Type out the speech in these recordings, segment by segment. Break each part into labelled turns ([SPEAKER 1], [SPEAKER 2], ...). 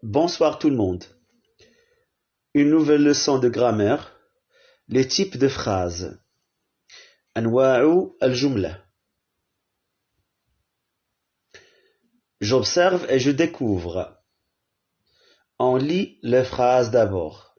[SPEAKER 1] Bonsoir tout le monde. Une nouvelle leçon de grammaire. Les types de phrases. Anwa'u al-jumla. J'observe et je découvre. On lit les phrases d'abord.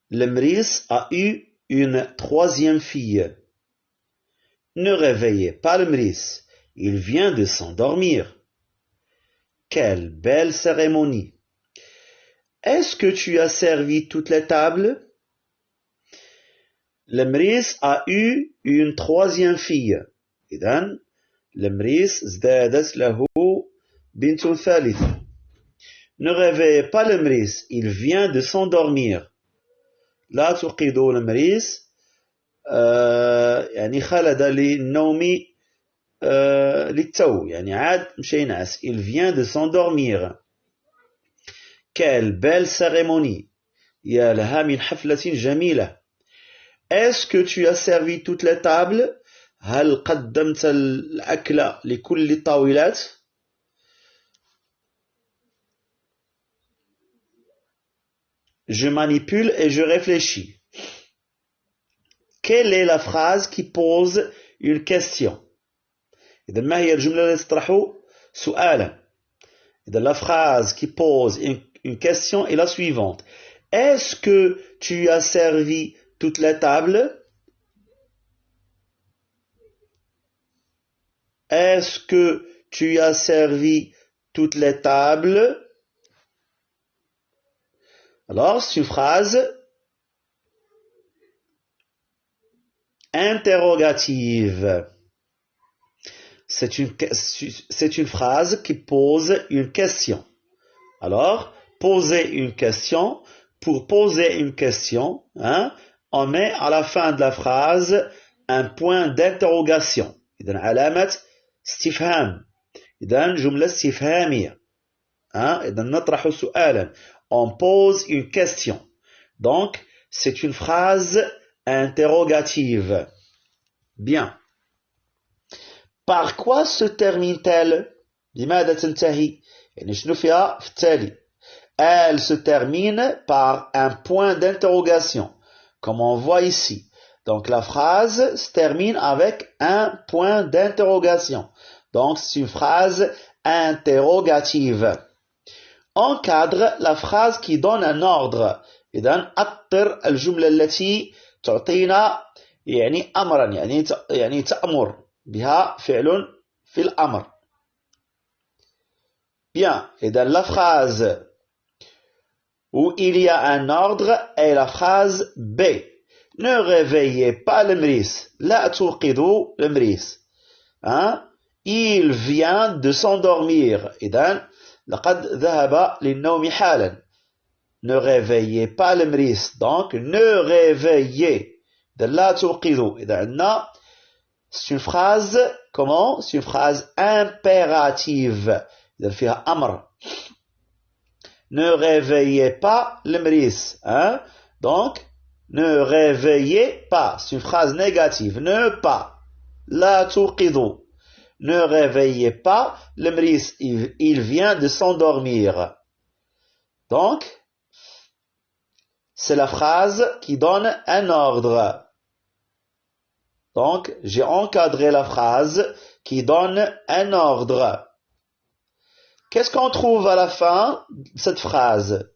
[SPEAKER 1] L'Emris a eu une troisième fille. Ne réveillez pas l'Emris, il vient de s'endormir. Quelle belle cérémonie! Est-ce que tu as servi toutes les tables? L'Emris a eu une troisième fille. إذن l'Emris ازدادت له بنت ثالثة. Ne réveillez pas l'Emris, il vient de s'endormir. لا توقظوا l'Emris يعني خلد للنوم للتو يعني عاد مشى ينعس. Il vient de s'endormir. Quelle belle cérémonie! يا لها من حفلة جميلة. Est-ce que tu as servi toutes les tables? هل قدمت الأكل لكل الطاولات؟ Je manipule et je réfléchis. Quelle est la phrase qui pose une question? إذا ما هي الجملة التي تطرح سؤالا؟ إذا la phrase qui pose une question est la suivante. Est-ce que tu as servi toutes les tables? Est-ce que tu as servi toutes les tables? Alors, c'est une phrase interrogative. C'est une phrase qui pose une question. Alors, poser une question, pour poser une question, on met à la fin de la phrase un point d'interrogation. إذن علامة استفهام. إذن جملة استفهامية. إذن نطرح سؤالا. On pose une question. Donc, c'est une phrase interrogative. Bien. Par quoi se termine-t-elle? بماذا تنتهي؟ يعني شنو فيها في التالي؟ Elle se termine par un point d'interrogation, comme on voit ici. Donc la phrase se termine avec un point d'interrogation. Donc c'est une phrase interrogative. Encadre la phrase qui donne un ordre. إذن أطر الجملة التي تعطينا يعني أمرا يعني تأمر بها فعل في الأمر. Bien. إذن la phrase où il y a un ordre est la phrase B. Ne réveillez pas l'Emris. لا توقظوا l'Emris. Il vient de s'endormir. إذن لقد ذهب للنوم حالا. Ne réveillez pas l'Emris. Donc, ne réveillez. de لا توقظوا. إذا عندنا c'est une phrase, comment? C'est une phrase impérative. إذا فيها أمر. Ne réveillez pas l'Emris. Donc, ne réveillez pas. C'est une phrase négative. Ne pas. لا توقظوا. Ne réveillez pas l'Emris. Il vient de s'endormir. Donc, c'est la phrase qui donne un ordre. Donc, j'ai encadré la phrase qui donne un ordre. Qu'est-ce qu'on trouve à la fin de cette phrase?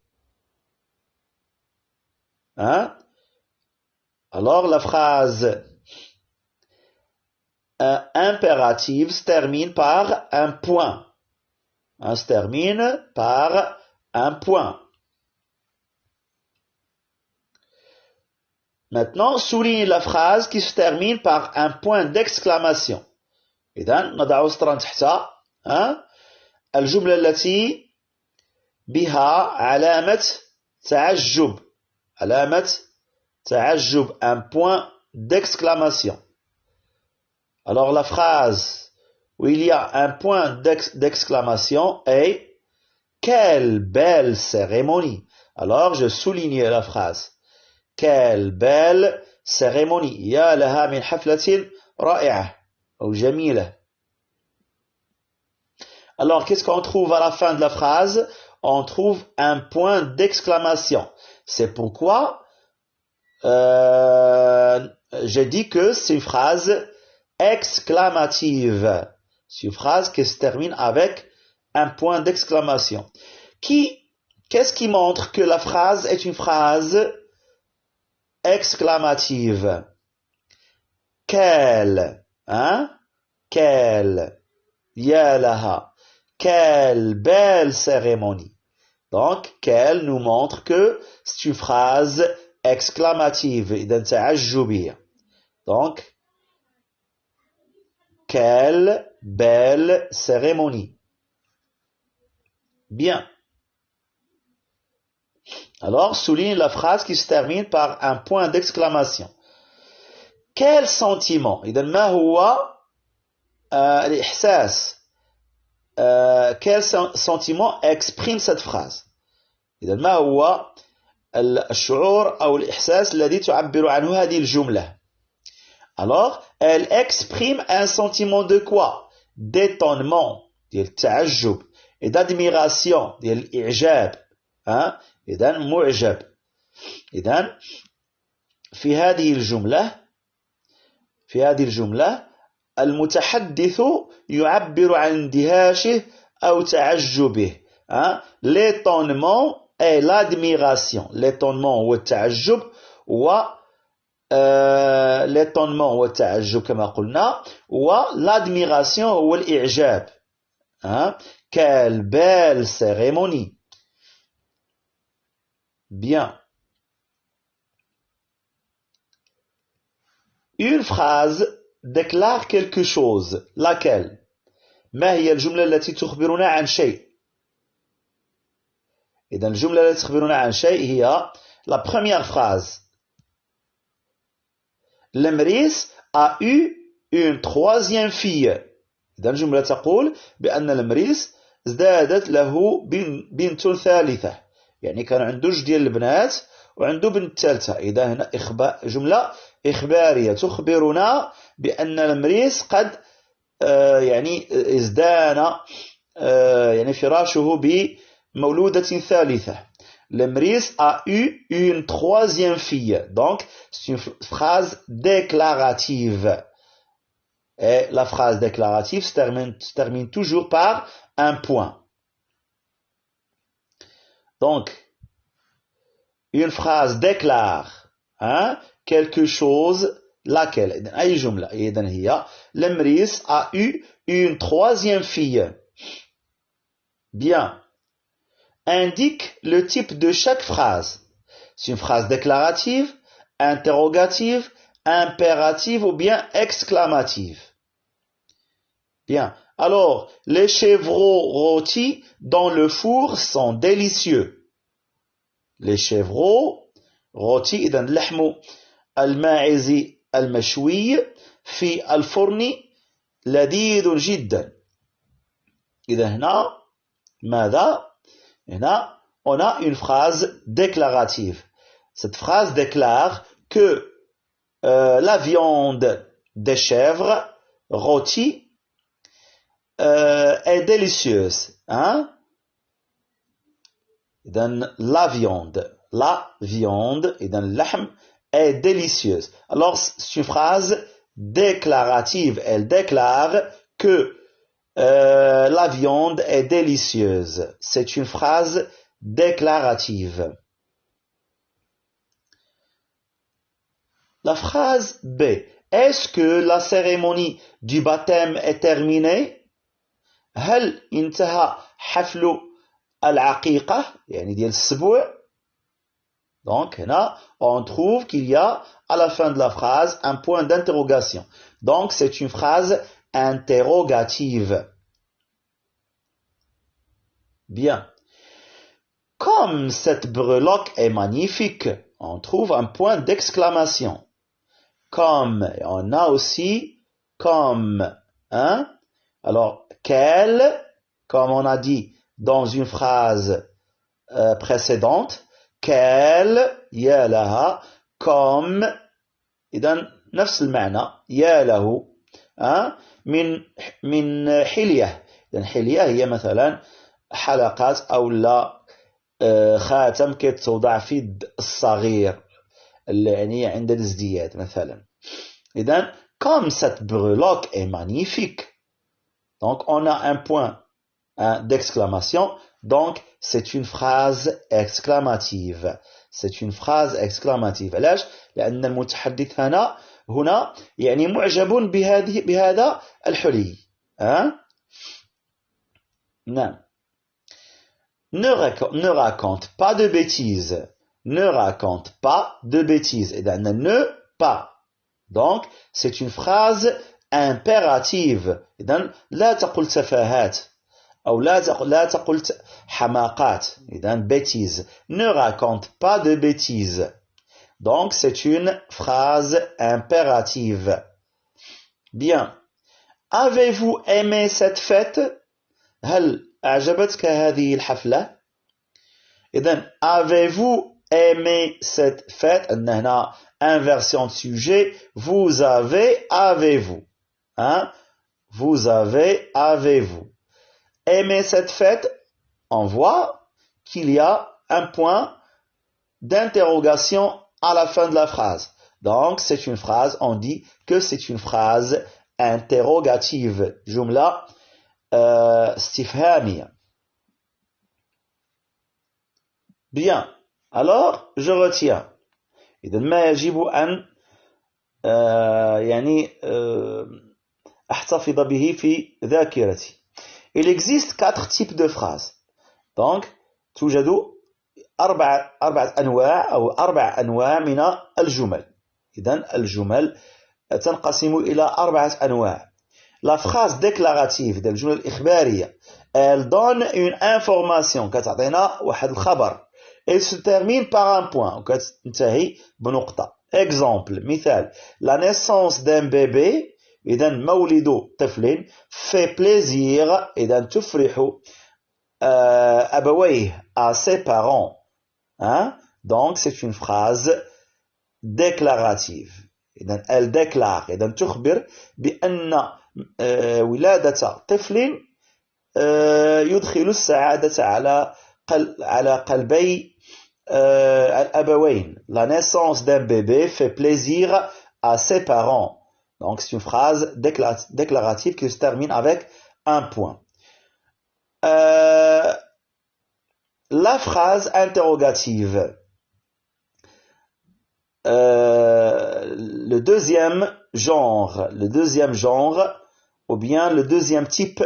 [SPEAKER 1] Alors, la phrase impérative se termine par un point. Se termine par un point. Maintenant, souligne la phrase qui se termine par un point d'exclamation. إذن نضع سطرا تحتها الجملة التي بها علامة تعجب. علامة تعجب, un point d'exclamation. Alors la phrase où il y a un point d'exclamation est quelle belle cérémonie. Alors je souligne la phrase. Quelle belle cérémonie. يا لها من حفلة رائعة أو جميلة. Alors, qu'est-ce qu'on trouve à la fin de la phrase? On trouve un point d'exclamation. C'est pourquoi j'ai dit que c'est une phrase exclamative. C'est une phrase qui se termine avec un point d'exclamation. Qu'est-ce qui montre que la phrase est une phrase exclamative? Quelle, hein? Quelle, yalaha, quelle belle cérémonie. Donc, quelle nous montre que c'est une phrase exclamative. Donc, quelle belle cérémonie. Bien. Alors, souligne la phrase qui se termine par un point d'exclamation. Quel sentiment? إذا ما هو الإحساس? Quel sentiment exprime cette phrase? إذا ما هو الشعور أو الإحساس الذي تعبر عنه هذه الجملة؟ Alors, elle exprime un sentiment de quoi? D'étonnement, ديال التعجب, et d'admiration, ديال الإعجاب. إذا معجب. إذا في هذه الجملة المتحدث يعبر عن اندهاشه أو تعجبه. L'étonnement et l'admiration. L'étonnement والتعجب l'étonnement والتعجب كما قلنا, l'admiration هو الإعجاب. Quelle belle cérémonie. Bien. Une phrase déclare quelque chose. Laquelle? ما هي الجملة التي تخبرنا عن شيء؟ إذا الجملة التي تخبرنا عن شيء هي la première phrase. المريس a eu une troisième fille. إذا الجملة تقول بأن المريس ازدادت له بنت ثالثة. يعني كان عنده جوج ديال البنات وعنده بنت ثالثة. إذا هنا جملة إخبارية تخبرنا بأن المريس قد يعني ازدان يعني فراشه بمولودة ثالثة. المريس a eu une troisième fille. Donc, c'est une phrase déclarative. Et la phrase déclarative se termine toujours par un point. Donc, une phrase déclare quelque chose, laquelle? أي جملة؟ إذن هي المريس a eu une troisième fille. Bien. Indique le type de chaque phrase. C'est une phrase déclarative, interrogative, impérative ou bien exclamative. Bien. Alors, les chevreaux rôtis dans le four sont délicieux. Les chevreaux rôtis, إذن لحم الماعز المشوي في الفرن لذيذ جدا. إذا هنا ماذا؟ هنا on a une phrase déclarative. Cette phrase déclare que la viande des chèvres rôtie est délicieuse. إذن la viande, إذن اللحم est délicieuse. Alors, c'est une phrase déclarative. Elle déclare que la viande est délicieuse. C'est une phrase déclarative. La phrase B. Est-ce que la cérémonie du baptême est terminée? هل انتهى حفل العقيقة يعني ديال السبوع؟ Donc, هنا, on trouve qu'il y a à la fin de la phrase un point d'interrogation. Donc, c'est une phrase interrogative. Bien. Comme cette breloque est magnifique, on trouve un point d'exclamation. Comme, on a aussi comme, Alors, quelle, comme on a dit dans une phrase précédente, quelle, يا لها, comme, إذن نفس المعنى, يا له, من حلية, إذن حلية هي مثلا حلقات أو لا خاتم كيتوضع في يد الصغير يعني عند الازدياد مثلا. إذن comme cette breloque est magnifique, donc on a un point d'exclamation, donc c'est une phrase exclamative. C'est une phrase exclamative. علاش؟ لأن المتحدث هنا يعني معجب بهذا الحلي. نعم. Ne raconte pas de bêtises. Ne raconte pas de bêtises. إذن ne pas. Donc c'est une phrase impérative. إذن لا تقل تفاهات أو لا تقل حماقات. إذن bêtises. Ne raconte pas de bêtises. Donc c'est une phrase impérative. Bien. Avez-vous aimé cette fête? هل أعجبتك هذه الحفلة؟ إذن avez-vous aimé cette fête؟ أن هنا inversion de sujet. Vous avez, avez-vous. Vous avez, avez-vous. Aimer cette fête, on voit qu'il y a un point d'interrogation à la fin de la phrase. Donc, c'est une phrase, on dit que c'est une phrase interrogative. جملة استفهامية. Bien. Alors, je retiens. إذن ما يجب أن يعني أحتفظ به في ذاكرتي. Il existe 4 types de phrases. Donc, توجد 4 أنواع أو 4 أنواع من الجمل. إذن الجمل تنقسم إلى 4 أنواع. La phrase déclarative ديال الجملة الإخبارية elle donne une information كتعطينا واحد الخبر. Elle se termine par un point وكتنتهي بنقطة. Exemple مثال la naissance d'un bébé إذا مولد طفل fait plaisir إذا تفرح أبويه à ses parents. Donc c'est une phrase déclarative. إذا elle déclare إذا تخبر بأن ولادة طفل يدخل السعادة على قلبي الأبوين. La naissance d'un bébé fait plaisir à ses parents. Donc c'est une phrase déclarative qui se termine avec un point. La phrase interrogative. Le deuxième genre, ou bien le deuxième type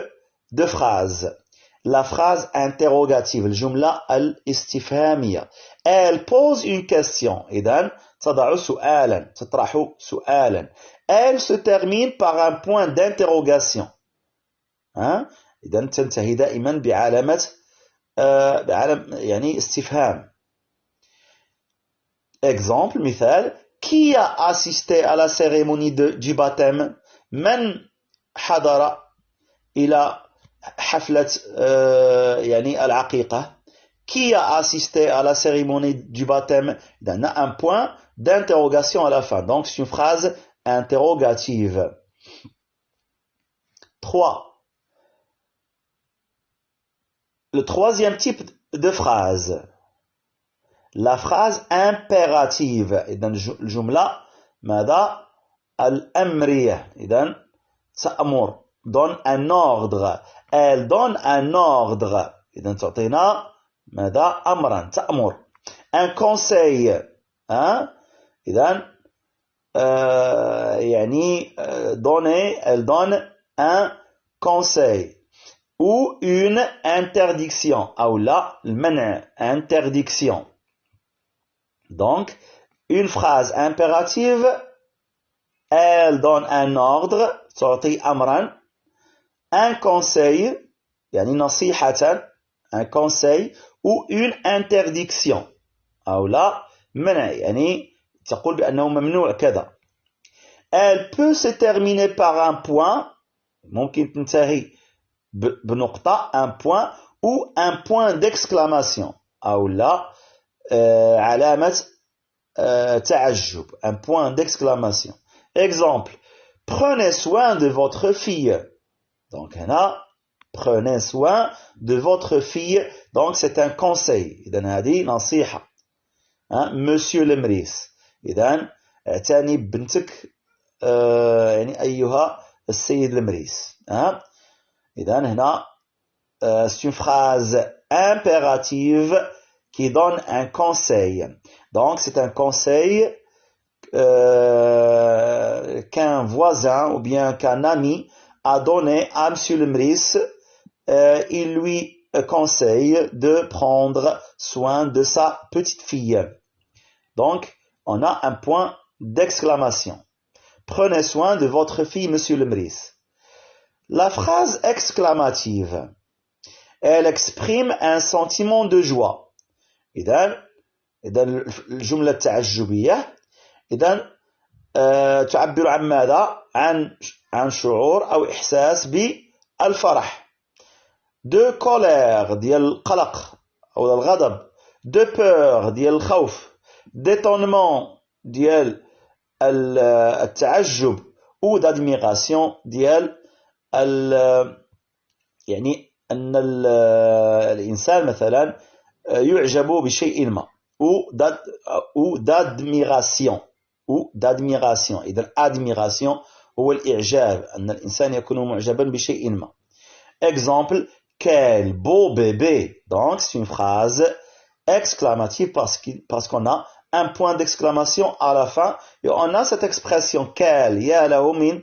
[SPEAKER 1] de phrase. La phrase interrogative, الجملة الاستفهامية. Elle pose une question. إذن تضع سؤالا، تطرح سؤالا. Elle se termine par un point d'interrogation. إذن تنتهي دائما بعلامة يعني استفهام. Exemple مثال qui a assisté à la cérémonie du baptême؟ من حضر إلى حفلة يعني العقيقة؟ Qui a assisté à la cérémonie du baptême? Il y a un point d'interrogation à la fin. Donc c'est une phrase interrogative. 3. Le troisième type de phrase. La phrase impérative. إذن الجملة ماذا؟ الأمرية. إذن تأمر. Donne un ordre. Elle donne un ordre. إذن تعطينا ماذا؟ أمرا تأمر. Un conseil. إذن يعني donner, elle donne un conseil. Ou une interdiction. أو لا المنع. Interdiction. Donc, une phrase impérative, elle donne un ordre, تعطي أمرا. Un conseil, يعني نصيحة, un conseil, ou une interdiction. أو لا منع, يعني تقول بأنه ممنوع كذا. Elle peut se terminer par un point, ممكن تنتهي بنقطة, un point, ou un point d'exclamation. أو لا علامة تعجب, un point d'exclamation. Exemple, prenez soin de votre fille. Donc هنا prenez soin de votre fille. Donc c'est un conseil. إذن هذه نصيحة. Monsieur المريس. إذن اعتني ببنتك يعني أيها السيد المريس. إذن هنا c'est une phrase impérative qui donne un conseil. Donc c'est un conseil qu'un voisin ou bien qu'un ami a donné à Monsieur le Mris. Il lui conseille de prendre soin de sa petite fille. Donc, on a un point d'exclamation. Prenez soin de votre fille, Monsieur le Mris. La phrase exclamative, elle exprime un sentiment de joie. إذن الجملة التعجبية إذن تعبر عن ماذا؟ عن شعور أو إحساس بالفرح. De colère ديال القلق أو الغضب. De peur ديال الخوف. D'étonnement ديال التعجب. Ou d'admiration ديال يعني أن الإنسان مثلا يعجب بشيء ما. Ou d'admiration. Ou d'admiration. إذن admiration هو الإعجاب أن الإنسان يكون معجبا بشيء ما. Exemple, quel beau bébé. Donc c'est une phrase exclamative parce qu'on a un point d'exclamation à la fin et on a cette expression quel يا له من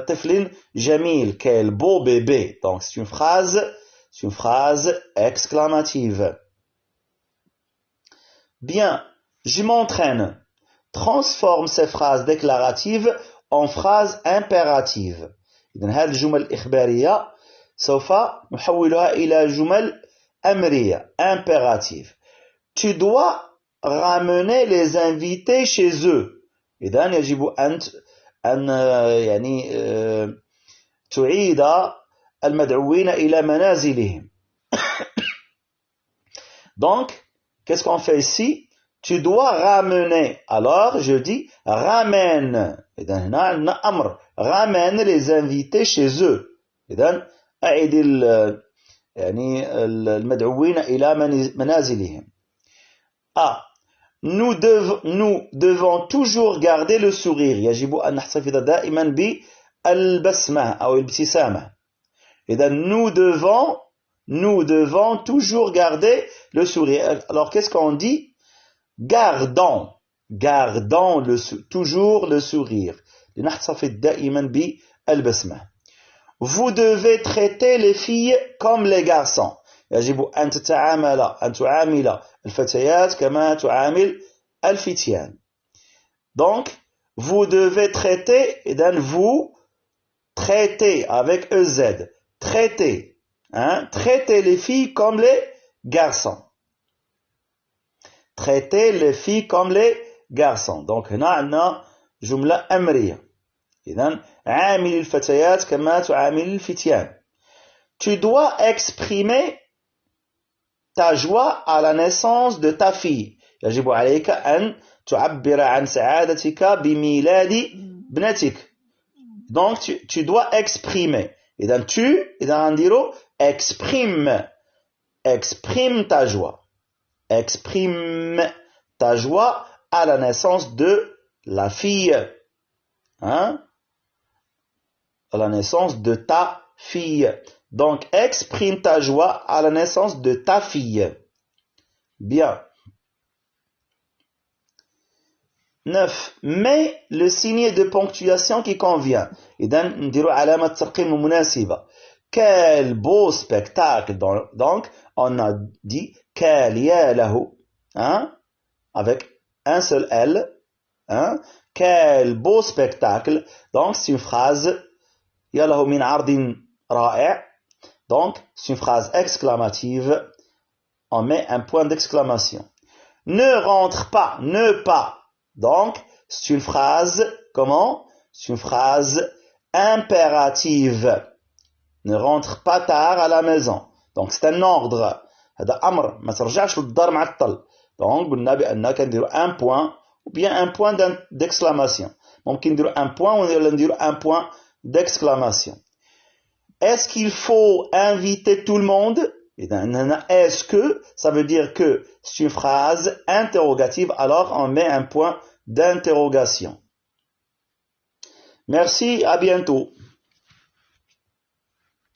[SPEAKER 1] طفل جميل. Quel beau bébé. Donc c'est une phrase exclamative. Bien, je m'entraîne. Transforme ces phrases déclaratives en phrases impératives. إذن هذه الجمل الإخبارية سوف نحولها إلى جمل أمرية impérative. Tu dois ramener les invités chez eux. إذن يجب أن يعني تعيد المدعوين إلى منازلهم. Donc, qu'est-ce qu'on fait ici? Tu dois ramener. Alors, je dis ramène. إذن هنا عندنا أمر. Ramène les invités chez eux. إذن أعيد يعني المدعوين إلى منازلهم. Nous devons toujours garder le sourire. يجب أن نحتفظ دائما بالبسمة أو الابتسامة. إذن nous devons toujours garder le sourire. Alors qu'est-ce qu'on dit? Gardons toujours le sourire. لنحتفظ دائما بالبسمة. Vous devez traiter les filles comme les garçons. يجب أن تعامل الفتيات كما تعامل الفتيان. Donc, vous devez traiter, إذن vous traitez avec EZ. Traitez. Traitez les filles comme les garçons. Traitez les filles comme les garçons. Donc, هنا عندنا جملة أمرية. إذن عامل الفتيات كما تعامل الفتيان. Tu dois exprimer ta joie à la naissance de ta fille. يجب عليك أن تعبر عن سعادتك بميلاد بنتك. Donc tu dois exprimer. إذن إذن نديرو exprime ta joie. Exprime ta joie à la naissance de la fille. À la naissance de ta fille. Donc, exprime ta joie à la naissance de ta fille. Bien. 9. Mets le signe de ponctuation qui convient. إذن نديرو علامة ترقيم مناسبة. Quel beau spectacle. Donc, on a dit quel يا له. Avec un seul L. Quel beau spectacle. Donc, c'est une phrase يا له من عرض رائع. Donc, c'est une phrase exclamative. On met un point d'exclamation. Ne rentre pas, ne pas. Donc, c'est une phrase, comment? C'est une phrase impérative. Ne rentre pas tard à la maison. Donc, c'est un ordre. هذا أمر. ما ترجعش للدار معطل. Donc, قلنا بأننا كنديرو un point ou bien un point d'exclamation. ممكن نديرو un point ou نديرو un point d'exclamation. Est-ce qu'il faut inviter tout le monde? Est-ce que, ça veut dire que c'est une phrase interrogative, alors on met un point d'interrogation. Merci, à bientôt.